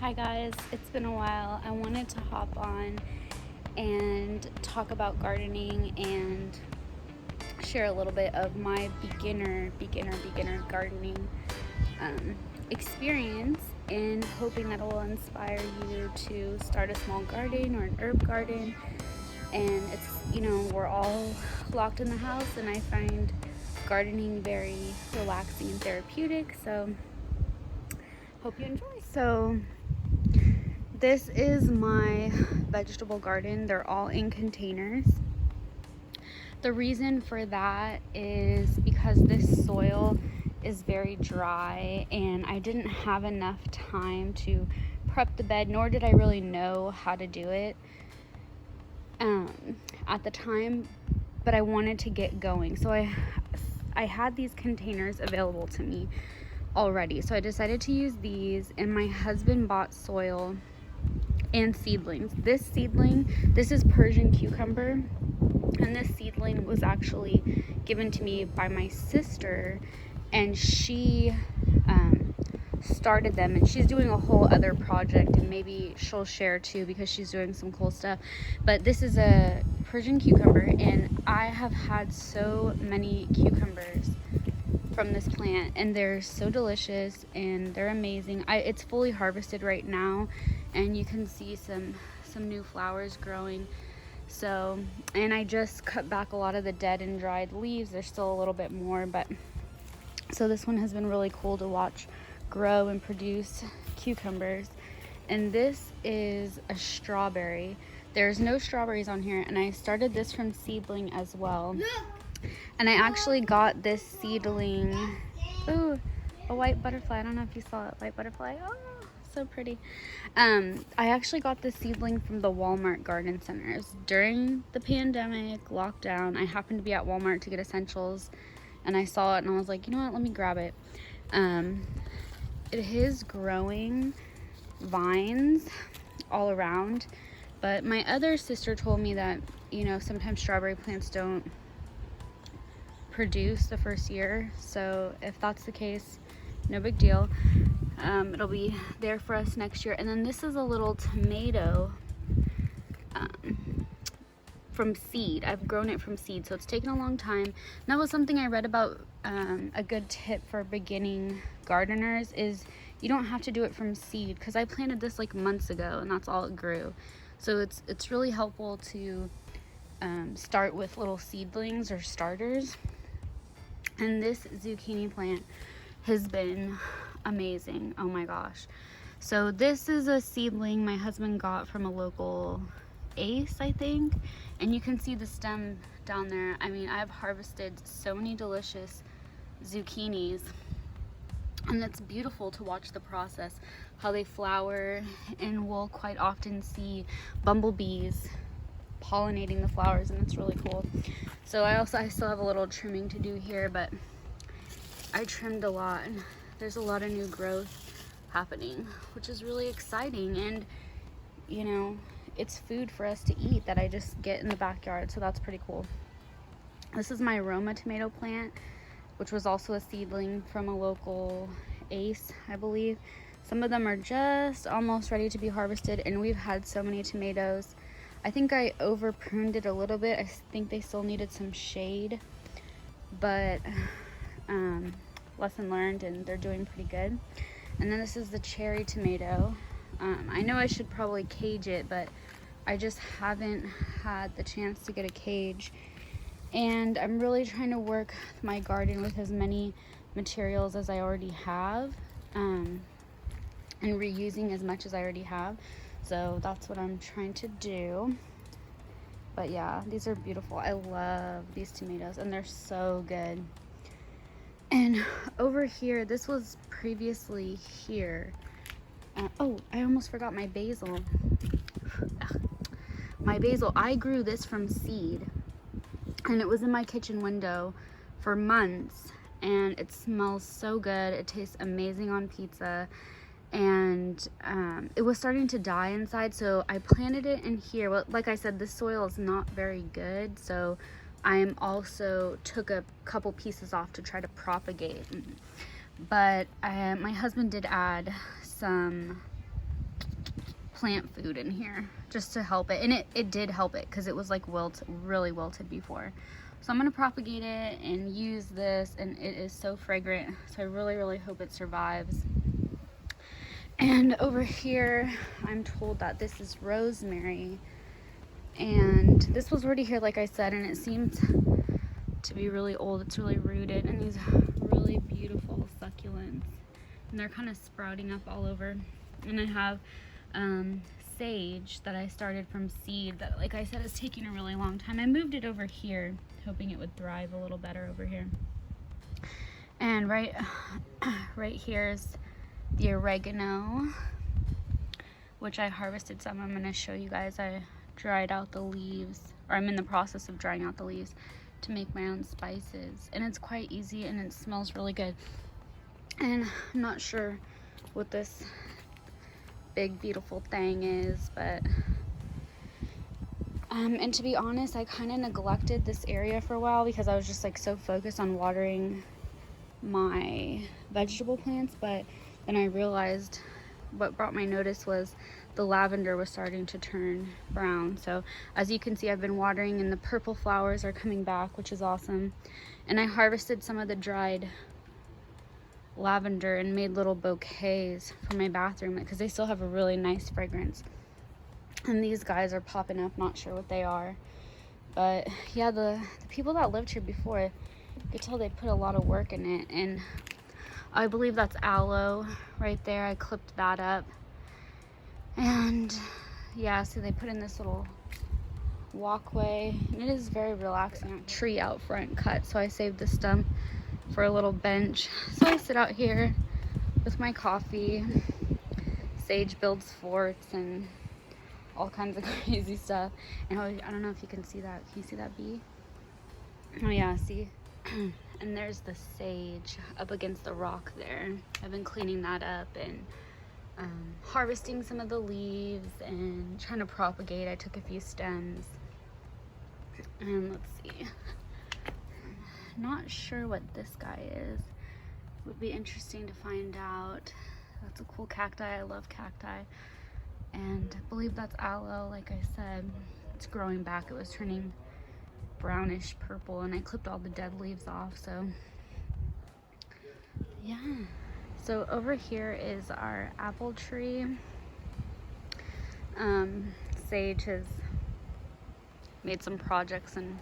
Hi guys, it's been a while. I wanted to hop on and talk about gardening and share a little bit of my beginner gardening experience, and hoping that it will inspire you to start a small garden or an herb garden. And we're all locked in the house, and I find gardening very relaxing and therapeutic. So hope you enjoy. So this is my vegetable garden. They're all in containers. The reason for that is because this soil is very dry and I didn't have enough time to prep the bed, nor did I really know how to do it at the time, but I wanted to get going. So I had these containers available to me already, so I decided to use these, and my husband bought soil and seedlings. This is Persian cucumber, and this seedling was actually given to me by my sister, and she started them, and she's doing a whole other project, and maybe she'll share too because she's doing some cool stuff. But this is a Persian cucumber, and I have had so many cucumbers from this plant, and they're so delicious and they're amazing. It's fully harvested right now, and you can see some new flowers growing. So, and I just cut back a lot of the dead and dried leaves. There's still a little bit more, but so this one has been really cool to watch grow and produce cucumbers. And this is a strawberry. There's no strawberries on here, and I started this from seedling as well. And I actually got this seedling. Ooh, a white butterfly. I don't know if you saw it. White butterfly. Oh, so pretty. I actually got this seedling from the Walmart garden centers. During the pandemic lockdown, I happened to be at Walmart to get essentials, and I saw it and I was like, you know what, let me grab it. It is growing vines all around, but my other sister told me that, sometimes strawberry plants don't produce the first year. So if that's the case, no big deal. It'll be there for us next year. And then this is a little tomato from seed. I've grown it from seed, so it's taken a long time. And that was something I read about. A good tip for beginning gardeners is you don't have to do it from seed, because I planted this like months ago and that's all it grew. So it's really helpful to start with little seedlings or starters. And this zucchini plant has been amazing. Oh my gosh. So this is a seedling my husband got from a local Ace, I think. And you can see the stem down there. I mean, I've harvested so many delicious zucchinis. And it's beautiful to watch the process, how they flower. And we'll quite often see bumblebees pollinating the flowers, and it's really cool. So I still have a little trimming to do here, but I trimmed a lot. There's a lot of new growth happening, which is really exciting. And it's food for us to eat that I just get in the backyard, so that's pretty cool. This is my Roma tomato plant, which was also a seedling from a local Ace, I believe. Some of them are just almost ready to be harvested, and we've had so many tomatoes. I think I over pruned it a little bit. I think they still needed some shade, but lesson learned, and they're doing pretty good. And then this is the cherry tomato. I know I should probably cage it, but I just haven't had the chance to get a cage. And I'm really trying to work my garden with as many materials as I already have, and reusing as much as I already have. So that's what I'm trying to do. But yeah, these are beautiful. I love these tomatoes, and they're so good. And over here, this was previously here. Oh, I almost forgot my basil. My basil, I grew this from seed, and it was in my kitchen window for months, and it smells so good. It tastes amazing on pizza. And it was starting to die inside, so I planted it in here. Well, like I said, this soil is not very good, so I also took a couple pieces off to try to propagate. But my husband did add some plant food in here just to help it. And it did help it because it was like really wilted before. So I'm going to propagate it and use this, and it is so fragrant. So I really hope it survives. And over here, I'm told that this is rosemary. And this was already here, like I said, and it seems to be really old. It's really rooted in these really beautiful succulents. And they're kind of sprouting up all over. And I have sage that I started from seed that, like I said, is taking a really long time. I moved it over here, hoping it would thrive a little better over here. And right here's the oregano, which I harvested some. I'm going to show you guys. I dried out the leaves, or I'm in the process of drying out the leaves to make my own spices. And it's quite easy, and it smells really good. And I'm not sure what this big beautiful thing is, but and to be honest, I kind of neglected this area for a while because I was just like so focused on watering my vegetable plants. But then I realized what brought my notice was the lavender was starting to turn brown. So as you can see, I've been watering, and the purple flowers are coming back, which is awesome. And I harvested some of the dried lavender and made little bouquets for my bathroom because they still have a really nice fragrance. And these guys are popping up, not sure what they are, but yeah, the people that lived here before, you could tell they put a lot of work in it. And I believe that's aloe right there. I clipped that up, and yeah, so they put in this little walkway, and it is very relaxing. A tree out front cut, so I saved the stump for a little bench. So I sit out here with my coffee. Sage builds forts and all kinds of crazy stuff. And I don't know if you can see that. Can you see that bee? Oh yeah, see? And there's the sage up against the rock there. I've been cleaning that up and harvesting some of the leaves and trying to propagate. I took a few stems. And let's see. Not sure what this guy is. Would be interesting to find out. That's a cool cacti. I love cacti. And I believe that's aloe, like I said. It's growing back. It was turning brownish purple, and I clipped all the dead leaves off, so yeah. So over here is our apple tree. Sage has made some projects and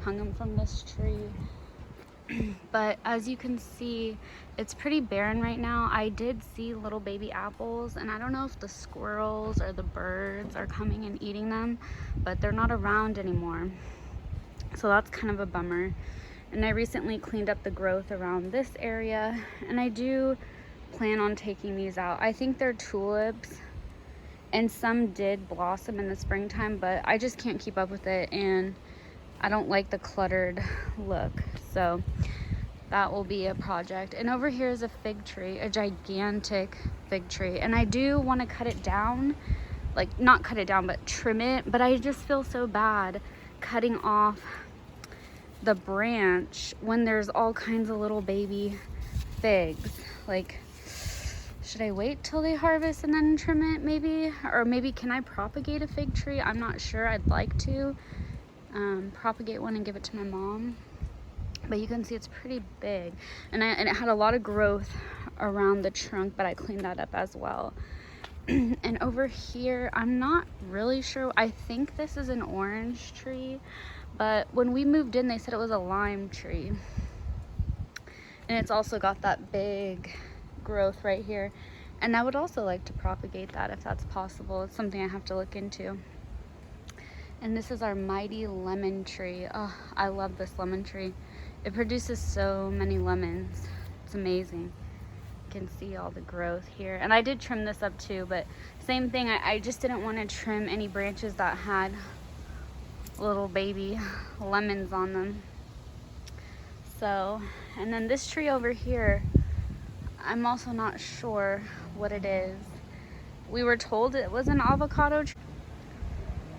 hung them from this tree. But as you can see, it's pretty barren right now. I did see little baby apples, and I don't know if the squirrels or the birds are coming and eating them, but they're not around anymore. So that's kind of a bummer. And I recently cleaned up the growth around this area, and I do plan on taking these out. I think they're tulips, and some did blossom in the springtime, but I just can't keep up with it, and I don't like the cluttered look. So that will be a project. And over here is a fig tree, a gigantic fig tree. And I do want to cut it down, like not cut it down, but trim it. But I just feel so bad cutting off the branch when there's all kinds of little baby figs. Like, should I wait till they harvest and then trim it maybe? Or maybe can I propagate a fig tree? I'm not sure. I'd like to propagate one and give it to my mom. But you can see it's pretty big, and it had a lot of growth around the trunk, but I cleaned that up as well. And over here, I'm not really sure. I think this is an orange tree, but when we moved in, they said it was a lime tree. And it's also got that big growth right here. And I would also like to propagate that if that's possible. It's something I have to look into. And this is our mighty lemon tree. Oh, I love this lemon tree. It produces so many lemons. It's amazing. You can see all the growth here. And I did trim this up too, but same thing. I just didn't want to trim any branches that had little baby lemons on them. So, and then this tree over here, I'm also not sure what it is. We were told it was an avocado tree.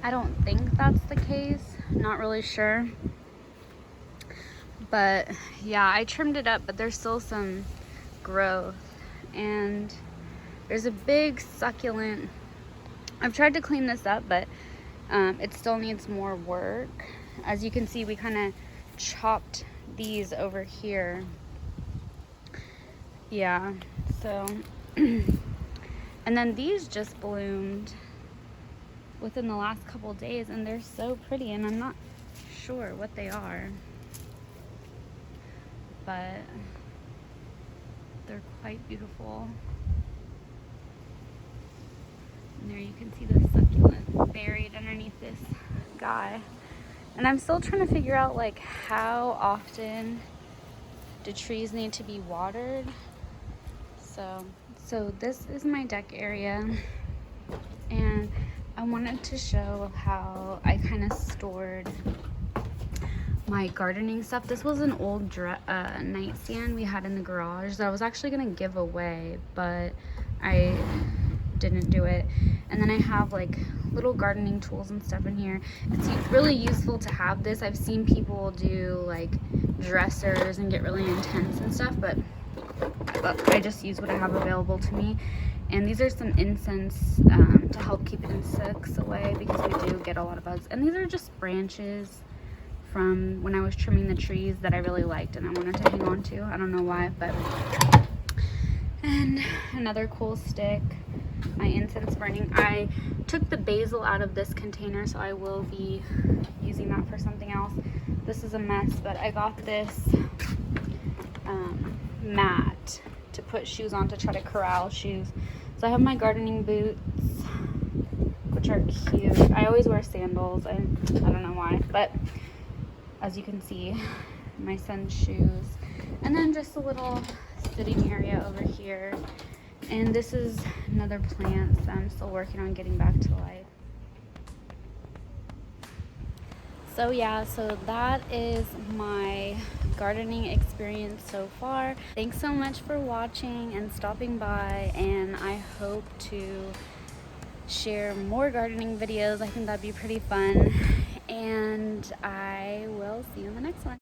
I don't think that's the case. Not really sure. But yeah, I trimmed it up, but there's still some growth. And there's a big succulent I've tried to clean this up, but it still needs more work. As you can see, we kind of chopped these over here. Yeah, so and then these just bloomed within the last couple days, and they're so pretty, and I'm not sure what they are, but they're quite beautiful. And there you can see the succulent buried underneath this guy. And I'm still trying to figure out like how often do trees need to be watered. So this is my deck area, and I wanted to show how I kind of stored my gardening stuff. This was an old nightstand we had in the garage that I was actually gonna give away, but I didn't do it. And then I have like little gardening tools and stuff in here. It's really useful to have this. I've seen people do like dressers and get really intense and stuff, but I just use what I have available to me. And these are some incense to help keep insects away, because we do get a lot of bugs. And these are just branches from when I was trimming the trees that I really liked and I wanted to hang on to. I don't know why, but... And another cool stick, my incense burning. I took the basil out of this container, so I will be using that for something else. This is a mess, but I got this mat to put shoes on to try to corral shoes. So I have my gardening boots, which are cute. I always wear sandals, and I don't know why, but as you can see, my son's shoes. And then just a little sitting area over here. And this is another plant that I'm still working on getting back to life. So yeah, so that is my gardening experience so far. Thanks so much for watching and stopping by, and I hope to share more gardening videos. I think that'd be pretty fun, and I will see you in the next one.